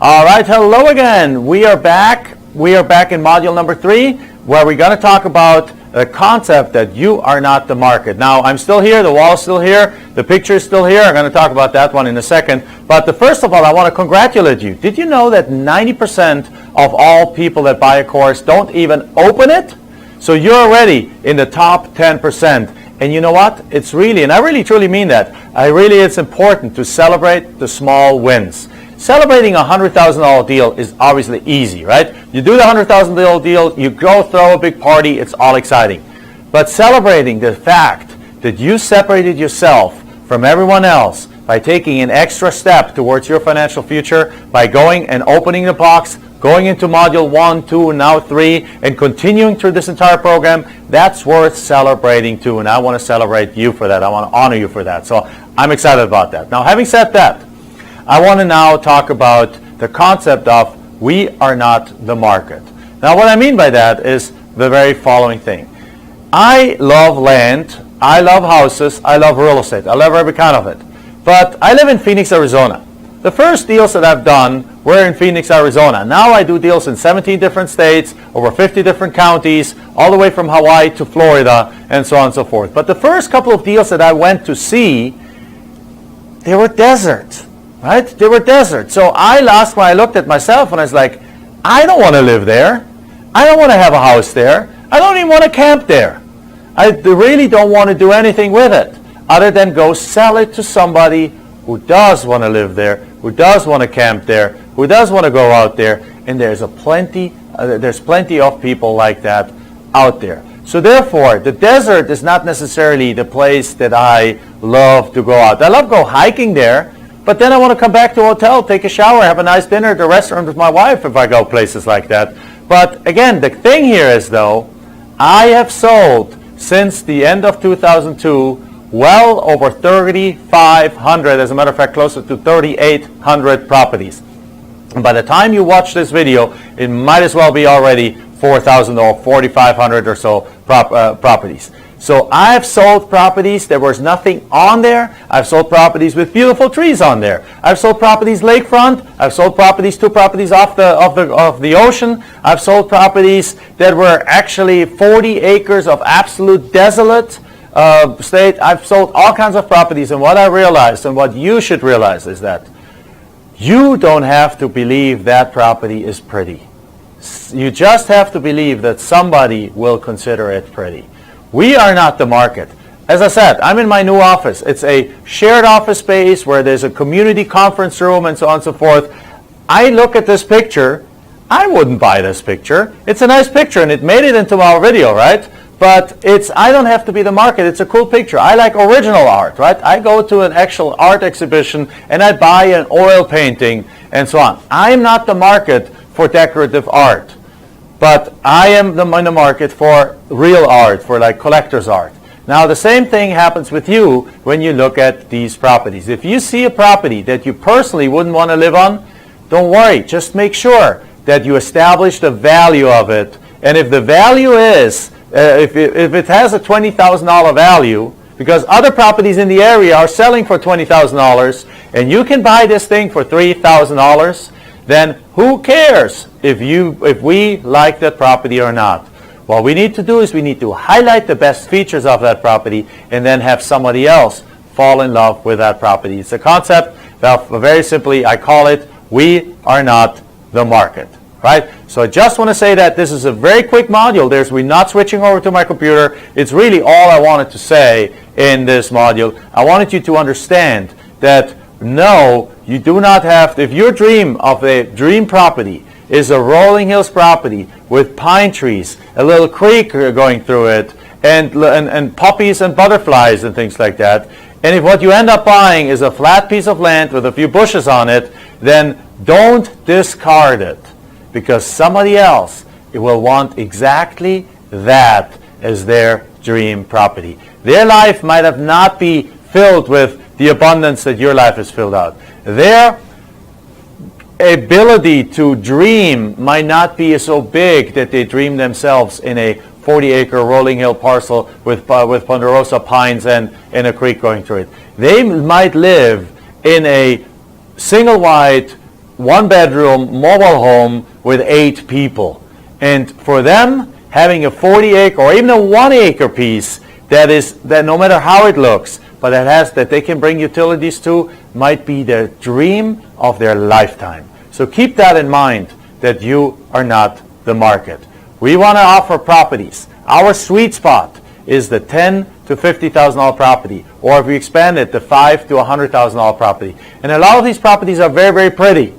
All right, hello again. We are back. We are back in module number 3, where we're going to talk about the concept that you are not the market. Now, I'm still here. The wall is still here. The picture is still here. I'm going to talk about that one in a second. But first of all, I want to congratulate you. Did you know that 90% of all people that buy a course don't even open it? So you're already in the top 10%. And you know what? It's really, and I really truly mean that, it's important to celebrate the small wins. Celebrating a $100,000 deal is obviously easy, right? You do the $100,000 deal, you go throw a big party, it's all exciting. But celebrating the fact that you separated yourself from everyone else by taking an extra step towards your financial future, by going and opening the box, going into module 1, 2, and now 3, and continuing through this entire program, that's worth celebrating too. And I want to celebrate you for that. I want to honor you for that. So I'm excited about that. Now, having said that, I want to now talk about the concept of we are not the market. Now, what I mean by that is the very following thing. I love land, I love houses, I love real estate, I love every kind of it. But I live in Phoenix, Arizona. The first deals that I've done were in Phoenix, Arizona. Now I do deals in 17 different states, over 50 different counties, all the way from Hawaii to Florida, and so on and so forth. But the first couple of deals that I went to see, they were desert. Right? They were desert. So I looked at myself and I was like, I don't want to live there. I don't want to have a house there. I don't even want to camp there. I really don't want to do anything with it other than go sell it to somebody who does want to live there, who does want to camp there, who does want to go out there. And there's plenty of people like that out there. So therefore, the desert is not necessarily the place that I love to go out. I love go hiking there. But then I want to come back to a hotel, take a shower, have a nice dinner at the restaurant with my wife if I go places like that. But again, the thing here is, though, I have sold since the end of 2002 well over 3,500, as a matter of fact, closer to 3,800 properties. And by the time you watch this video, it might as well be already 4,000 or 4,500 or so properties. So I've sold properties, there was nothing on there. I've sold properties with beautiful trees on there. I've sold properties lakefront. I've sold properties, 2 properties off the ocean. I've sold properties that were actually 40 acres of absolute desolate state. I've sold all kinds of properties, and what I realized, and what you should realize, is that you don't have to believe that property is pretty. You just have to believe that somebody will consider it pretty. We are not the market. As I said, I'm in my new office. It's a shared office space where there's a community conference room and so on and so forth. I look at this picture. I wouldn't buy this picture. It's a nice picture and it made it into our video, right? But I don't have to be the market. It's a cool picture. I like original art, right? I go to an actual art exhibition and I buy an oil painting and so on. I'm not the market for decorative art. But I am in the market for real art, for like collector's art. Now the same thing happens with you when you look at these properties. If you see a property that you personally wouldn't want to live on, don't worry. Just make sure that you establish the value of it. And if the value is, if it has a $20,000 value, because other properties in the area are selling for $20,000, and you can buy this thing for $3,000, then who cares if we like that property or not? What we need to do is we need to highlight the best features of that property and then have somebody else fall in love with that property. It's a concept that very simply I call it, we are not the market. Right? So I just want to say that this is a very quick module. We're not switching over to my computer. It's really all I wanted to say in this module. I wanted you to understand that no, you do not have to. If your dream of a dream property is a rolling hills property with pine trees, a little creek going through it, and puppies and butterflies and things like that, and if what you end up buying is a flat piece of land with a few bushes on it, then don't discard it, because somebody else will want exactly that as their dream property. Their life might have not be filled with the abundance that your life is filled out. Their ability to dream might not be so big that they dream themselves in a 40-acre rolling hill parcel with ponderosa pines and a creek going through it. They might live in a single-wide one-bedroom mobile home with 8 people. And for them, having a 40-acre or even a 1-acre piece that no matter how it looks, but that they can bring utilities to, might be their dream of their lifetime. So keep that in mind, that you are not the market. We want to offer properties. Our sweet spot is the $10,000 to $50,000 property, or if we expand it, the $5,000 to $100,000 property. And a lot of these properties are very, very pretty.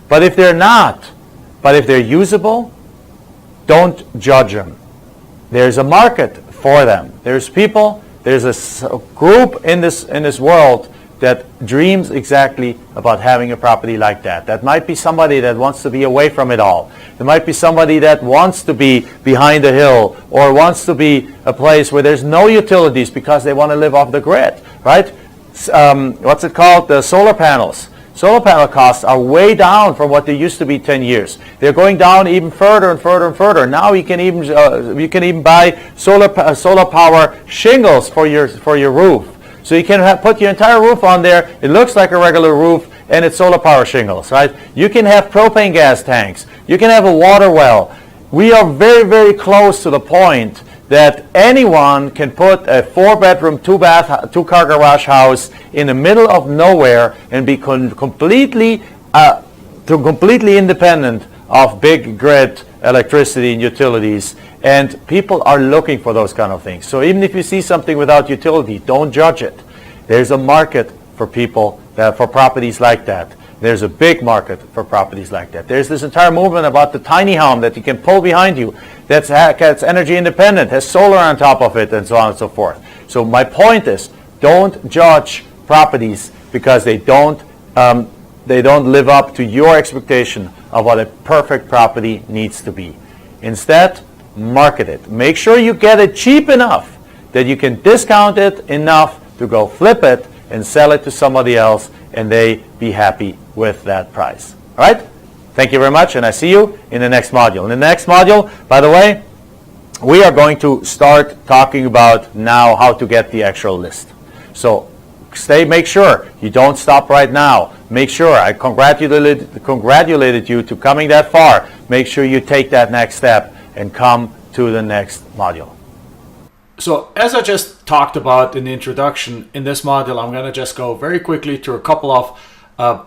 But if they're not, but if they're usable, don't judge them. There's a market for them. There's people, there's a group in this world that dreams exactly about having a property like that. That might be somebody that wants to be away from it all. There might be somebody that wants to be behind a hill, or wants to be a place where there's no utilities because they want to live off the grid, right? What's it called? The solar panels. Solar panel costs are way down from what they used to be 10 years. They're going down even further and further and further. Now you can even buy solar power shingles for your roof. So you can put your entire roof on there. It looks like a regular roof, and it's solar power shingles, right? You can have propane gas tanks. You can have a water well. We are very, very close to the point that anyone can put a 4-bedroom, 2-bath, 2-car garage house in the middle of nowhere and be completely independent of big grid electricity and utilities. And people are looking for those kind of things. So even if you see something without utility, don't judge it. There's a market for people, for properties like that. There's a big market for properties like that. There's this entire movement about the tiny home that you can pull behind you, that's energy independent, has solar on top of it, and so on and so forth. So my point is, don't judge properties because they don't live up to your expectation of what a perfect property needs to be. Instead, market it. Make sure you get it cheap enough that you can discount it enough to go flip it and sell it to somebody else, and they be happy with that price. All right? Thank you very much, and I see you in the next module. In the next module, by the way, we are going to start talking about now how to get the actual list. So make sure you don't stop right now. Make sure, I congratulated you to coming that far. Make sure you take that next step and come to the next module. So as I just talked about in the introduction, in this module, I'm going to just go very quickly through a couple of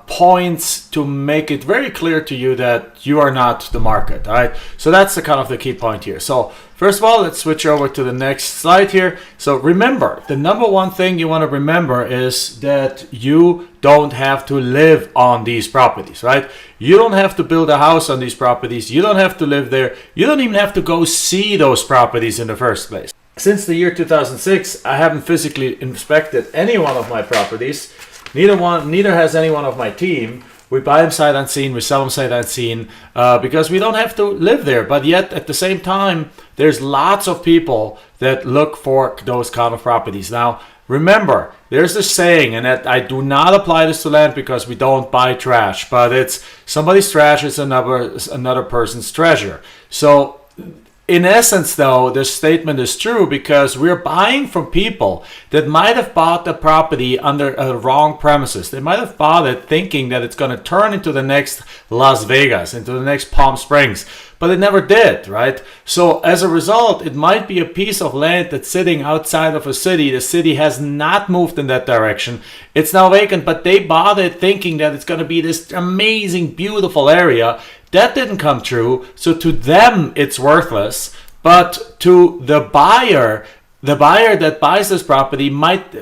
points to make it very clear to you that you are not the market. All right. So that's the kind of the key point here. So first of all, let's switch over to the next slide here. So remember, the number one thing you want to remember is that you don't have to live on these properties, right? You don't have to build a house on these properties. You don't have to live there. You don't even have to go see those properties in the first place. Since the year 2006, I haven't physically inspected any one of my properties. Neither has any one of my team. We buy them sight unseen, we sell them sight unseen, because we don't have to live there. But yet, at the same time, there's lots of people that look for those kind of properties. Now, remember, there's this saying, and that I do not apply this to land because we don't buy trash, but it's somebody's trash is another person's treasure. So, in essence, though, this statement is true because we're buying from people that might have bought the property under wrong premises. They might have bought it thinking that it's going to turn into the next Las Vegas, into the next Palm Springs, but it never did, right? So as a result, it might be a piece of land that's sitting outside of a city. The city has not moved in that direction. It's now vacant, but they bought it thinking that it's going to be this amazing, beautiful area. That didn't come true, so to them it's worthless, but to the buyer that buys this property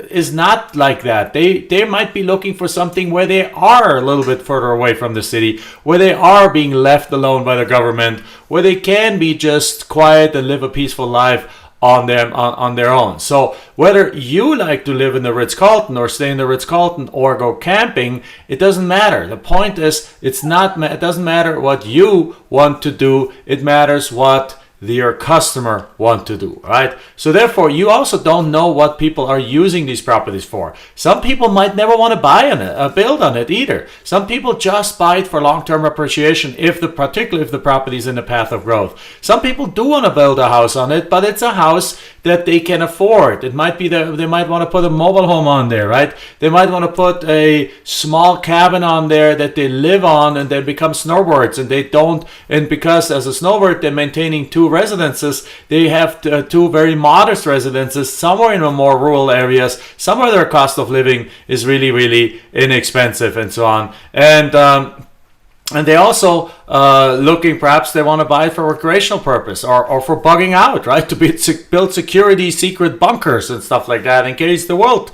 is not like that. They might be looking for something where they are a little bit further away from the city, where they are being left alone by the government, where they can be just quiet and live a peaceful life on their own. So whether you like to live in the Ritz-Carlton or stay in the Ritz-Carlton or go camping, it doesn't matter. The point is, it doesn't matter what you want to do. It matters what your customer want to do, right? So therefore, you also don't know what people are using these properties for. Some people might never want to buy on it, build on it either. Some people just buy it for long-term appreciation, particularly if the property is in the path of growth. Some people do want to build a house on it, but it's a house that they can afford. It might be that they might want to put a mobile home on there, right? They might want to put a small cabin on there that they live on, and they become snowbirds, and they don't. And because as a snowbird they're maintaining 2 residences, they have 2 very modest residences somewhere in the more rural areas. Somewhere their cost of living is really, really inexpensive, and so on. And they also looking, perhaps they want to buy it for recreational purpose or for bugging out, right? To build security secret bunkers and stuff like that in case the world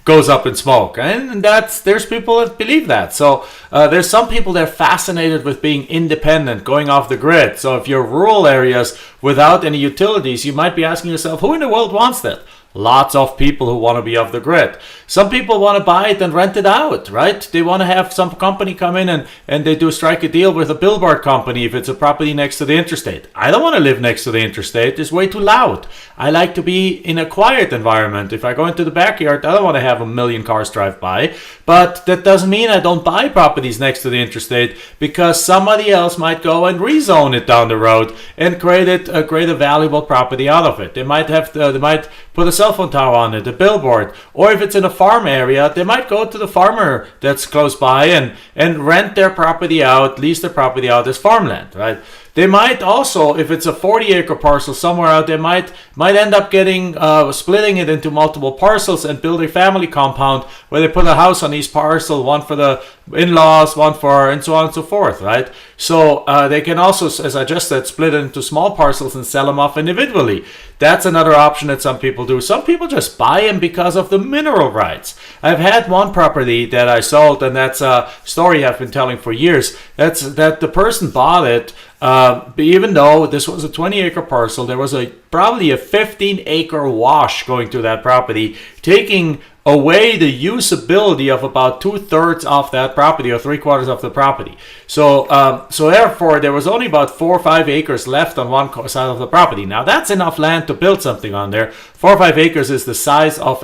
goes up in smoke. And there's people that believe that. So there's some people that are fascinated with being independent, going off the grid. So if you're rural areas without any utilities, you might be asking yourself, who in the world wants that? Lots of people who want to be off the grid. Some people want to buy it and rent it out, right? They want to have some company come in and they do strike a deal with a billboard company if it's a property next to the interstate. I don't want to live next to the interstate. It's way too loud. I like to be in a quiet environment. If I go into the backyard, I don't want to have a million cars drive by. But that doesn't mean I don't buy properties next to the interstate, because somebody else might go and rezone it down the road and create a valuable property out of it. They might put a cell phone tower on it, a billboard, or if it's in a farm area, they might go to the farmer that's close by and rent their property out, lease their property out as farmland, right? They might also, if it's a 40-acre parcel somewhere out there, might end up splitting it into multiple parcels and build a family compound where they put a house on each parcel, one for the in-laws, one for, and so on and so forth, right? So they can also, as I just said, split it into small parcels and sell them off individually. That's another option that some people do. Some people just buy them because of the mineral rights. I've had one property that I sold, and that's a story I've been telling for years. That the person bought it, even though this was a 20-acre parcel, there was probably a 15-acre wash going through that property, taking away the usability of about 2/3 of that property or 3/4 of the property. So therefore, there was only about 4 or 5 acres left on one side of the property. Now that's enough land to build something on there. 4 or 5 acres is the size of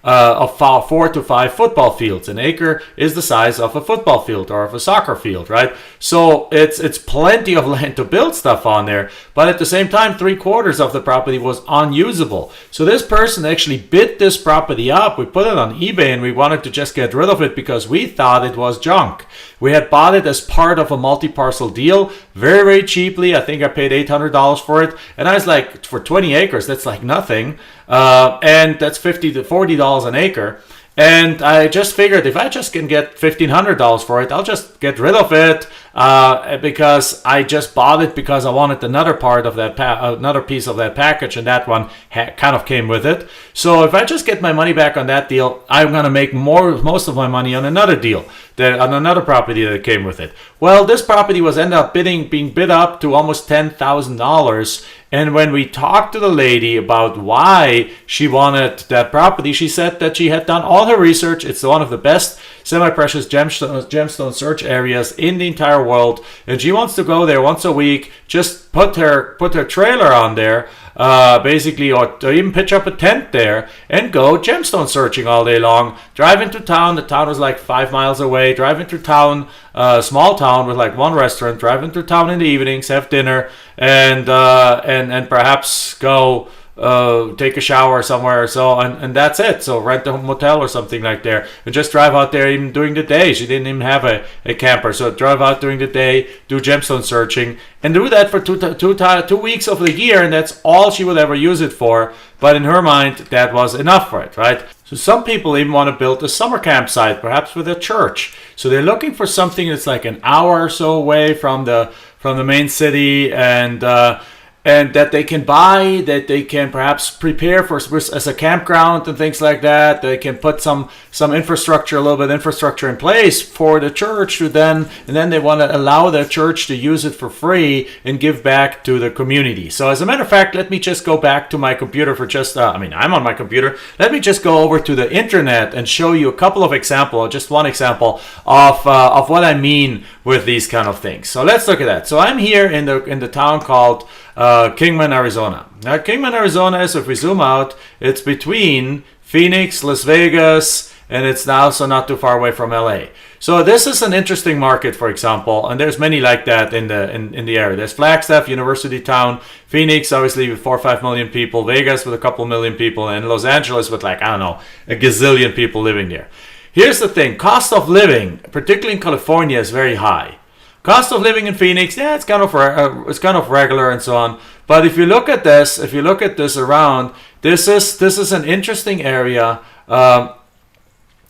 of 4 to 5 football fields. An acre is the size of a football field or of a soccer field, right? So it's plenty of land to build stuff on there, but at the same time, 3/4 of the property was unusable. So this person actually bid this property up. We put it on eBay and we wanted to just get rid of it because we thought it was junk. We had bought it as part of a multi-parcel deal very, very cheaply. I think I paid $800 for it. And I was like, for 20 acres, that's like nothing. And that's $50 to $40 an acre. And I just figured if I just can get $1,500 for it, I'll just get rid of it because I just bought it because I wanted another part of that, another piece of that package, and that one kind of came with it. So if I just get my money back on that deal, I'm gonna make most of my money on another deal, on another property that came with it. Well, this property was ended up being bid up to almost $10,000. And when we talked to the lady about why she wanted that property, she said that she had done all her research. It's one of the best semi-precious gemstone search areas in the entire world, and she wants to go there once a week, just put her trailer on there, basically, or even pitch up a tent there and go gemstone searching all day long. Drive into town. The town was like 5 miles away. Drive into town, small town with like one restaurant. Drive into town in the evenings, have dinner, and perhaps go take a shower somewhere or so, and that's it. So rent a motel or something like there, and just drive out there even during the day. She didn't even have a camper, so drive out during the day, do gemstone searching, and do that for 2 weeks of the year, and that's all she would ever use it for. But in her mind, that was enough for it, right? So some people even want to build a summer campsite, perhaps with a church. So they're looking for something that's like an hour or so away from the main city, and that they can buy, that they can perhaps prepare for as a campground and things like that. They can put some infrastructure, a little bit of infrastructure in place for the church to then they want to allow the church to use it for free and give back to the community. So as a matter of fact, let me just go back to my computer for just, I'm on my computer. Let me just go over to the internet and show you a couple of examples, just one example of what I mean with these kind of things. So let's look at that. So I'm here in the town called Kingman, Arizona. Now, Kingman, Arizona is, if we zoom out, it's between Phoenix, Las Vegas, and it's now also not too far away from LA. So this is an interesting market, for example, and there's many like that in the area. There's Flagstaff, University Town, Phoenix, obviously with 4 or 5 million people, Vegas with a couple million people, and Los Angeles with like, I don't know, a gazillion people living there. Here's the thing, cost of living, particularly in California, is very high. Cost of living in Phoenix, yeah, it's kind of regular and so on. But if you look at this, around, this is an interesting area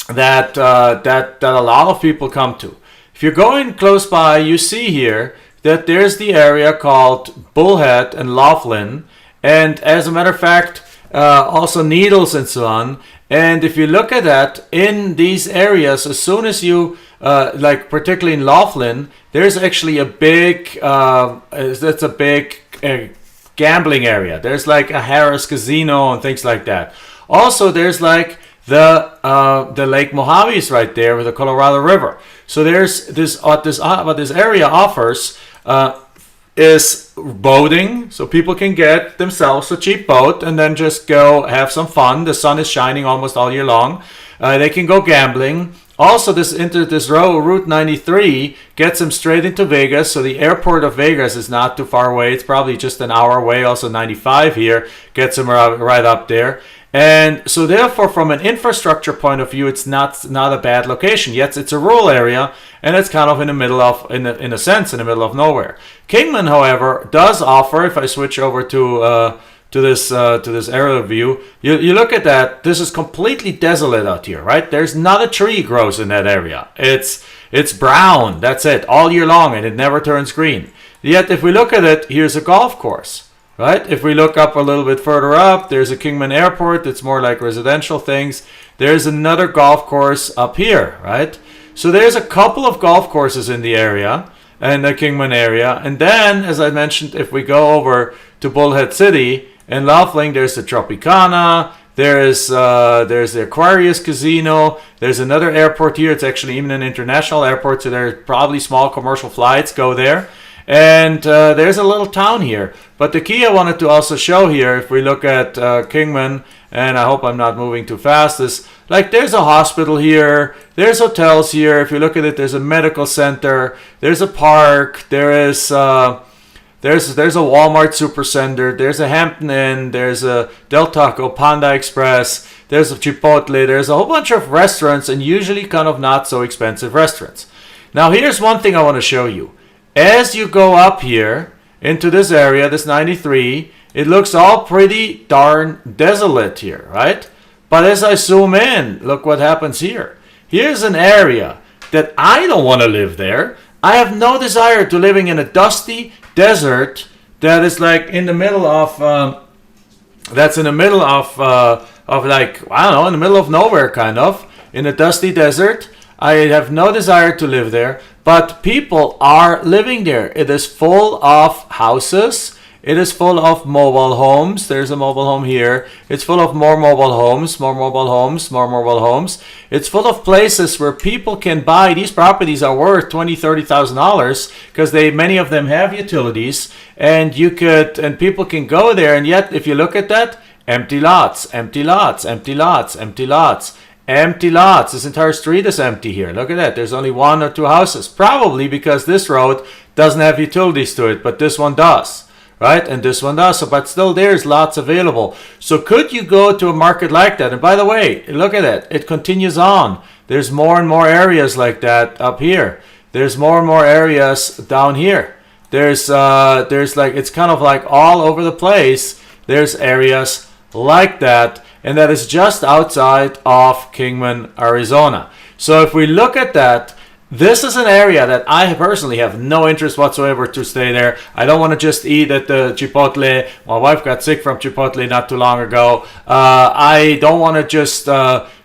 that a lot of people come to. If you're going close by, you see here that there's the area called Bullhead and Laughlin, and as a matter of fact, also Needles and so on. And if you look at that, in these areas, as soon as you, like particularly in Laughlin, there's actually a big, gambling area. There's like a Harris Casino and things like that. Also, there's like the Lake Mojave is right there with the Colorado River. So there's what this area offers is boating, so people can get themselves a cheap boat and then just go have some fun. The sun is shining almost all year long. They can go gambling. Also, this Route 93 gets them straight into Vegas. So the airport of Vegas is not too far away. It's probably just an hour away. Also, 95 here gets them right up there. And so therefore, from an infrastructure point of view, it's not a bad location. Yes, it's a rural area, and it's kind of in the middle of, in a sense, in the middle of nowhere. Kingman, however, does offer, if I switch over to this aerial view, you look at that, this is completely desolate out here, right? There's not a tree grows in that area. It's brown, that's it, all year long, and it never turns green. Yet, if we look at it, here's a golf course. Right? If we look up a little bit further up, there's a Kingman Airport that's more like residential things. There's another golf course up here, right? So there's a couple of golf courses in the area, in the Kingman area. And then, as I mentioned, if we go over to Bullhead City and Laughlin, there's the Tropicana, there's the Aquarius Casino, there's another airport here. It's actually even an international airport, so there's probably small commercial flights go there. And there's a little town here. But the key I wanted to also show here, if we look at Kingman, and I hope I'm not moving too fast, is like there's a hospital here, there's hotels here. If you look at it, there's a medical center, there's a park, there's a Walmart Supercenter, there's a Hampton Inn, there's a Del Taco, Panda Express, there's a Chipotle, there's a whole bunch of restaurants, and usually kind of not so expensive restaurants. Now here's one thing I want to show you. As you go up here into this area, this 93, it looks all pretty darn desolate here, right? But as I zoom in, look what happens here. Here's an area that I don't want to live there. I have no desire to living in a dusty desert that is like in the middle of, like, I don't know, in the middle of nowhere kind of, in a dusty desert. I have no desire to live there. But people are living there. It is full of houses. It is full of mobile homes. There's a mobile home here. It's full of more mobile homes, more mobile homes, more mobile homes. It's full of places where people can buy. These properties are worth $20,000, $30,000 because many of them have utilities, and people can go there. And yet, if you look at that, empty lots, empty lots, empty lots, empty lots. Empty lots. This entire street is empty here. Look at that. There's only 1 or 2 houses. Probably because this road doesn't have utilities to it, but this one does, right? And this one does. So, but still there's lots available. So could you go to a market like that? And by the way, look at it. It continues on. There's more and more areas like that up here. There's more and more areas down here. There's like, it's kind of like all over the place. There's areas like that. And that is just outside of Kingman, Arizona. So if we look at that, this is an area that I personally have no interest whatsoever to stay there. I don't want to just eat at the Chipotle. My wife got sick from Chipotle not too long ago. I don't want to just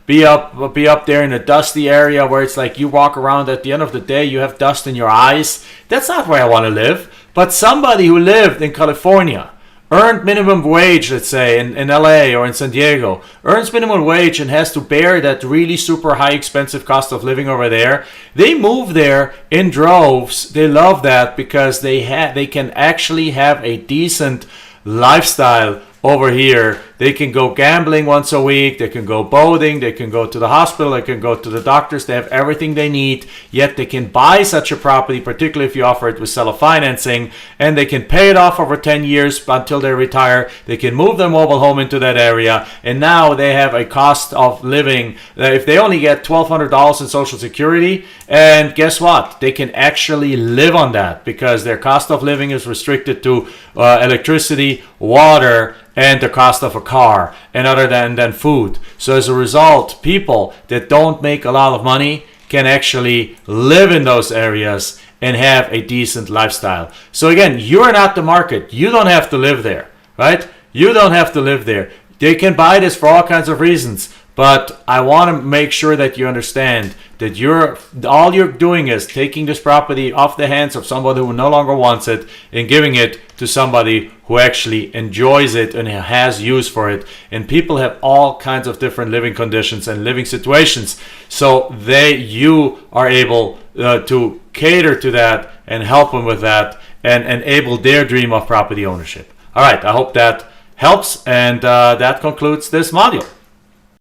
be up there in a dusty area where it's like you walk around, at the end of the day you have dust in your eyes. That's not where I want to live. But somebody who lived in California, earned minimum wage, let's say in LA or in San Diego, earns minimum wage and has to bear that really super high expensive cost of living over there. They move there in droves. They love that because they can actually have a decent lifestyle over here. They can go gambling once a week, they can go boating, they can go to the hospital, they can go to the doctors, they have everything they need, yet they can buy such a property, particularly if you offer it with seller financing, and they can pay it off over 10 years until they retire. They can move their mobile home into that area, and now they have a cost of living. If they only get $1,200 in Social Security, and guess what? They can actually live on that because their cost of living is restricted to electricity, water, and the cost of a car, and other than food. So as a result, people that don't make a lot of money can actually live in those areas and have a decent lifestyle. So again, you're not the market. You don't have to live there, right? You don't have to live there. They can buy this for all kinds of reasons. But I want to make sure that you understand that all you're doing is taking this property off the hands of somebody who no longer wants it and giving it to somebody who actually enjoys it and has use for it. And people have all kinds of different living conditions and living situations. So you are able to cater to that and help them with that and enable their dream of property ownership. All right, I hope that helps. And that concludes this module.